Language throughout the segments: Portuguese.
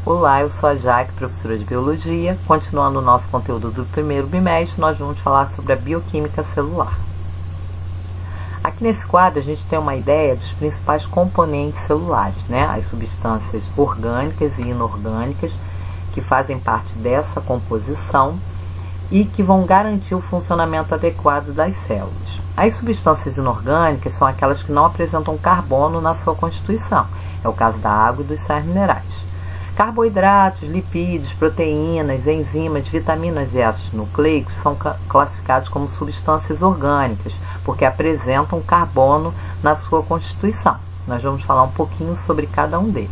Olá, eu sou a Jaque, professora de Biologia. Continuando o nosso conteúdo do primeiro bimestre, nós vamos falar sobre a bioquímica celular. Aqui nesse quadro a gente tem uma ideia dos principais componentes celulares, né? As substâncias orgânicas e inorgânicas que fazem parte dessa composição e que vão garantir o funcionamento adequado das células. As substâncias inorgânicas são aquelas que não apresentam carbono na sua constituição. É o caso da água e dos sais minerais. Carboidratos, lipídios, proteínas, enzimas, vitaminas e ácidos nucleicos são classificados como substâncias orgânicas, porque apresentam carbono na sua constituição. Nós vamos falar um pouquinho sobre cada um deles.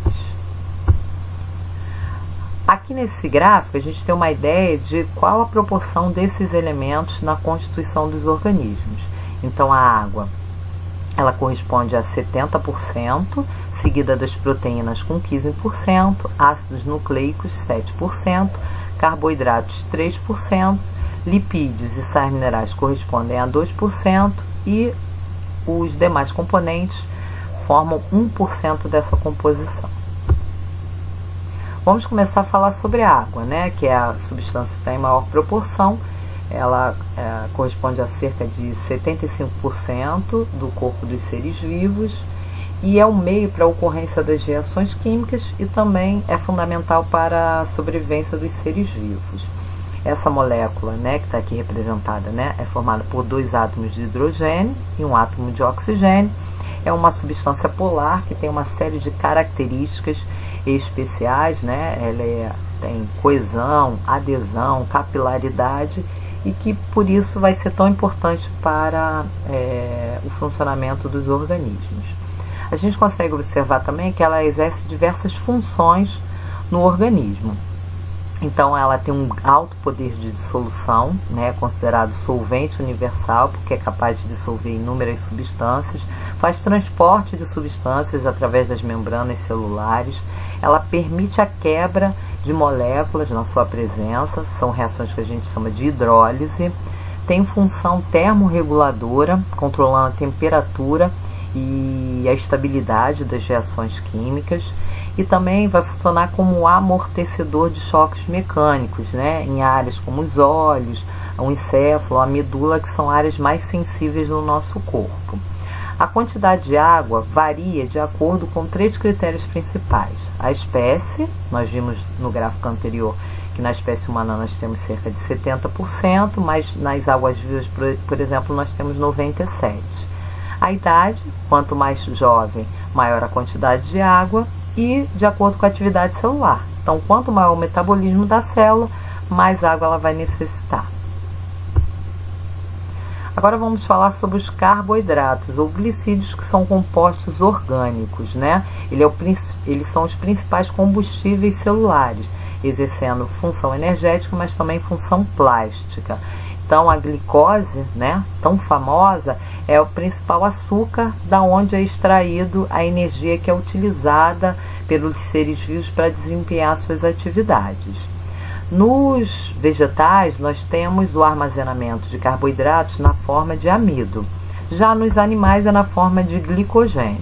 Aqui nesse gráfico a gente tem uma ideia de qual a proporção desses elementos na constituição dos organismos. Então a água, ela corresponde a 70%, seguida das proteínas com 15%, ácidos nucleicos 7%, carboidratos 3%, lipídios e sais minerais correspondem a 2% e os demais componentes formam 1% dessa composição. Vamos começar a falar sobre a água, né, que é a substância que está em maior proporção. Ela corresponde a cerca de 75% do corpo dos seres vivos e é o meio para a ocorrência das reações químicas e também é fundamental para a sobrevivência dos seres vivos. Essa molécula, né, que está aqui representada, né, é formada por 2 átomos de hidrogênio e 1 átomo de oxigênio. É uma substância polar que tem uma série de características especiais, né? Ela tem coesão, adesão, capilaridade e que por isso vai ser tão importante para o funcionamento dos organismos. A gente consegue observar também que ela exerce diversas funções no organismo. Então ela tem um alto poder de dissolução, né, considerado solvente universal, porque é capaz de dissolver inúmeras substâncias, faz transporte de substâncias através das membranas celulares, ela permite a quebra de moléculas na sua presença, são reações que a gente chama de hidrólise, tem função termorreguladora, controlando a temperatura e a estabilidade das reações químicas, e também vai funcionar como amortecedor de choques mecânicos, né, em áreas como os olhos, o encéfalo, a medula, que são áreas mais sensíveis no nosso corpo. A quantidade de água varia de acordo com 3 critérios principais. A espécie, nós vimos no gráfico anterior que na espécie humana nós temos cerca de 70%, mas nas águas vivas, por exemplo, nós temos 97%. A idade, quanto mais jovem, maior a quantidade de água e de acordo com a atividade celular. Então, quanto maior o metabolismo da célula, mais água ela vai necessitar. Agora vamos falar sobre os carboidratos ou glicídios, que são compostos orgânicos, né? Eles são os principais combustíveis celulares, exercendo função energética, mas também função plástica. Então a glicose, né, tão famosa, é o principal açúcar da onde é extraído a energia que é utilizada pelos seres vivos para desempenhar suas atividades. Nos vegetais, nós temos o armazenamento de carboidratos na forma de amido. Já nos animais é na forma de glicogênio.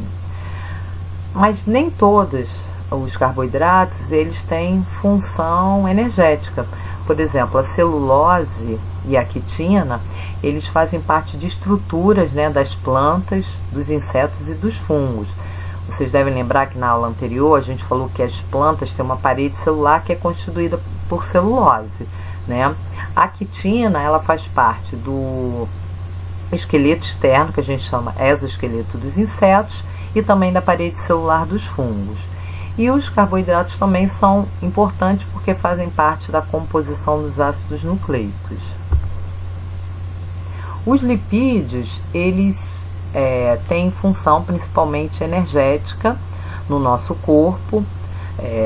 Mas nem todos os carboidratos eles têm função energética. Por exemplo, a celulose e a quitina, eles fazem parte de estruturas, né, das plantas, dos insetos e dos fungos. Vocês devem lembrar que na aula anterior a gente falou que as plantas têm uma parede celular que é constituída por celulose, né? A quitina, ela faz parte do esqueleto externo, que a gente chama exoesqueleto dos insetos, e também da parede celular dos fungos. E os carboidratos também são importantes porque fazem parte da composição dos ácidos nucleicos. Os lipídios, eles têm função principalmente energética no nosso corpo,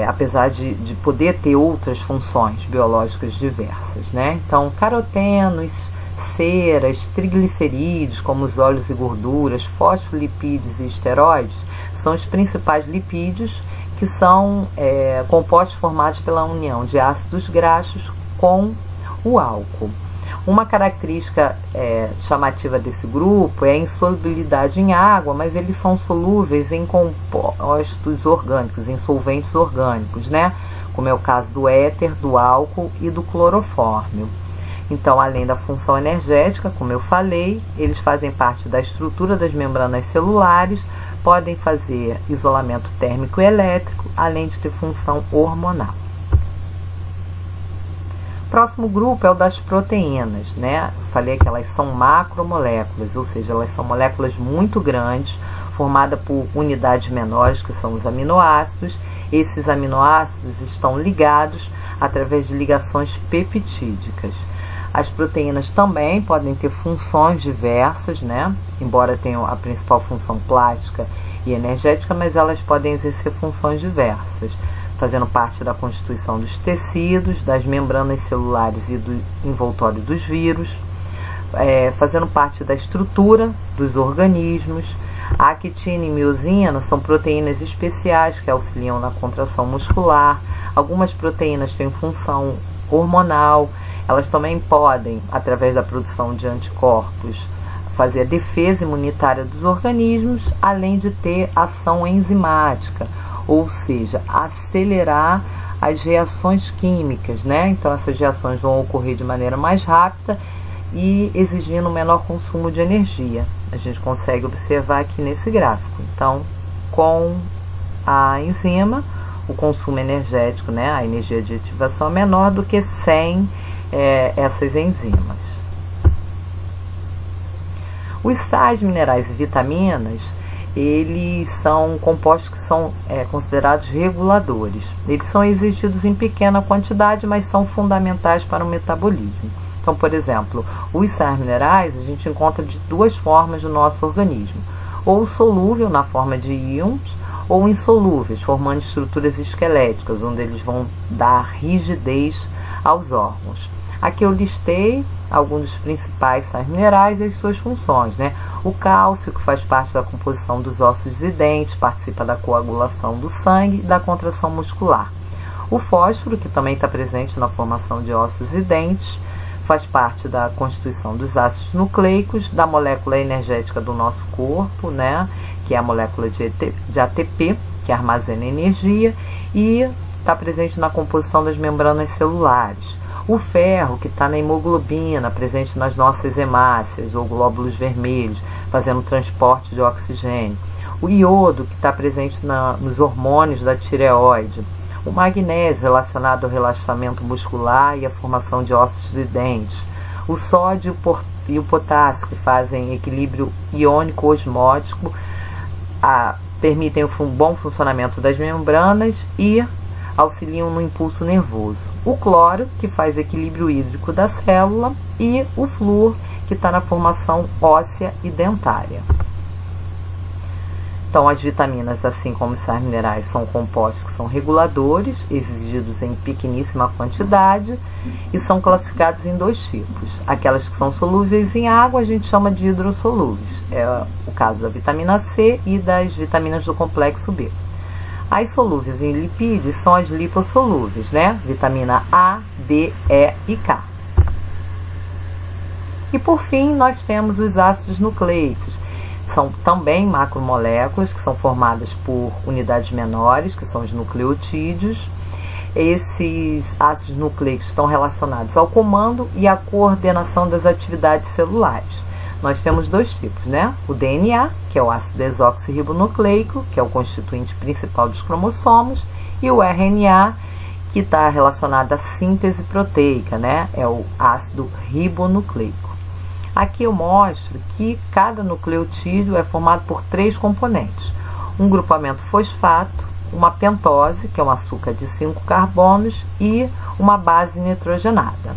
apesar de poder ter outras funções biológicas diversas, né? Então, carotenos, ceras, triglicerídeos, como os óleos e gorduras, fosfolipídios e esteroides, são os principais lipídios, que são compostos formados pela união de ácidos graxos com o álcool. Uma característica chamativa desse grupo é a insolubilidade em água, mas eles são solúveis em compostos orgânicos, em solventes orgânicos, né? como é o caso do éter, do álcool e do clorofórmio. Então, além da função energética, como eu falei, eles fazem parte da estrutura das membranas celulares, podem fazer isolamento térmico e elétrico, além de ter função hormonal. O próximo grupo é o das proteínas, né? Falei que elas são macromoléculas, ou seja, elas são moléculas muito grandes, formadas por unidades menores, que são os aminoácidos. Esses aminoácidos estão ligados através de ligações peptídicas. As proteínas também podem ter funções diversas, né? Embora tenham a principal função plástica e energética, mas elas podem exercer funções diversas, fazendo parte da constituição dos tecidos, das membranas celulares e do envoltório dos vírus, fazendo parte da estrutura dos organismos. A actina e miosina são proteínas especiais que auxiliam na contração muscular. Algumas proteínas têm função hormonal. Elas também podem, através da produção de anticorpos, fazer a defesa imunitária dos organismos, além de ter ação enzimática, ou seja, acelerar as reações químicas, né? Então, essas reações vão ocorrer de maneira mais rápida e exigindo um menor consumo de energia. A gente consegue observar aqui nesse gráfico. Então, com a enzima, o consumo energético, né? A energia de ativação é menor do que sem essas enzimas. Os sais minerais e vitaminas, eles são compostos que são considerados reguladores. Eles são exigidos em pequena quantidade, mas são fundamentais para o metabolismo. Então, por exemplo, os sais minerais a gente encontra de duas formas no nosso organismo. Ou solúvel, na forma de íons, ou insolúveis, formando estruturas esqueléticas, onde eles vão dar rigidez aos órgãos. Aqui eu listei alguns dos principais sais minerais e as suas funções, né? O cálcio, que faz parte da composição dos ossos e dentes, participa da coagulação do sangue e da contração muscular. O fósforo, que também está presente na formação de ossos e dentes, faz parte da constituição dos ácidos nucleicos, da molécula energética do nosso corpo, né? Que é a molécula de ATP, que armazena energia, e está presente na composição das membranas celulares. O ferro, que está na hemoglobina, presente nas nossas hemácias ou glóbulos vermelhos, fazendo o transporte de oxigênio. O iodo, que está presente nos hormônios da tireoide. O magnésio, relacionado ao relaxamento muscular e à formação de ossos e dentes. O sódio e o potássio, que fazem equilíbrio iônico osmótico, permitem o bom funcionamento das membranas e auxiliam no impulso nervoso. O cloro, que faz equilíbrio hídrico da célula, e o flúor, que está na formação óssea e dentária. Então, as vitaminas, assim como os sais minerais, são compostos que são reguladores, exigidos em pequeníssima quantidade, e são classificados em dois tipos. Aquelas que são solúveis em água, a gente chama de hidrossolúveis. É o caso da vitamina C e das vitaminas do complexo B. As solúveis em lipídios são as lipossolúveis, né? Vitamina A, D, E e K. E por fim, nós temos os ácidos nucleicos. São também macromoléculas que são formadas por unidades menores, que são os nucleotídeos. Esses ácidos nucleicos estão relacionados ao comando e à coordenação das atividades celulares. Nós temos dois tipos, né? O DNA, que é o ácido desoxirribonucleico, que é o constituinte principal dos cromossomos, e o RNA, que está relacionado à síntese proteica, né? É o ácido ribonucleico. Aqui eu mostro que cada nucleotídeo é formado por três componentes. Um grupamento fosfato, uma pentose, que é um açúcar de 5 carbonos, e uma base nitrogenada.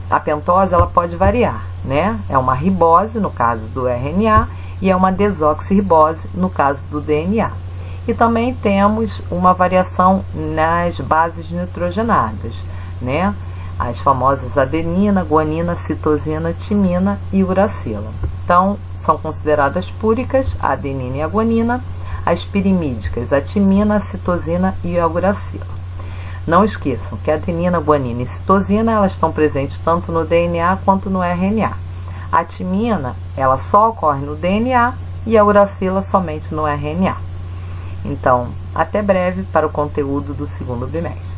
A pentose ela pode variar, né? É uma ribose no caso do RNA e é uma desoxirribose no caso do DNA. E também temos uma variação nas bases nitrogenadas, né? As famosas adenina, guanina, citosina, timina e uracila. Então, são consideradas púricas a adenina e a guanina, as pirimídicas, a timina, a citosina e a uracila. Não esqueçam que a adenina, guanina e citosina, elas estão presentes tanto no DNA quanto no RNA. A timina, ela só ocorre no DNA e a uracila somente no RNA. Então, Até breve para o conteúdo do segundo bimestre.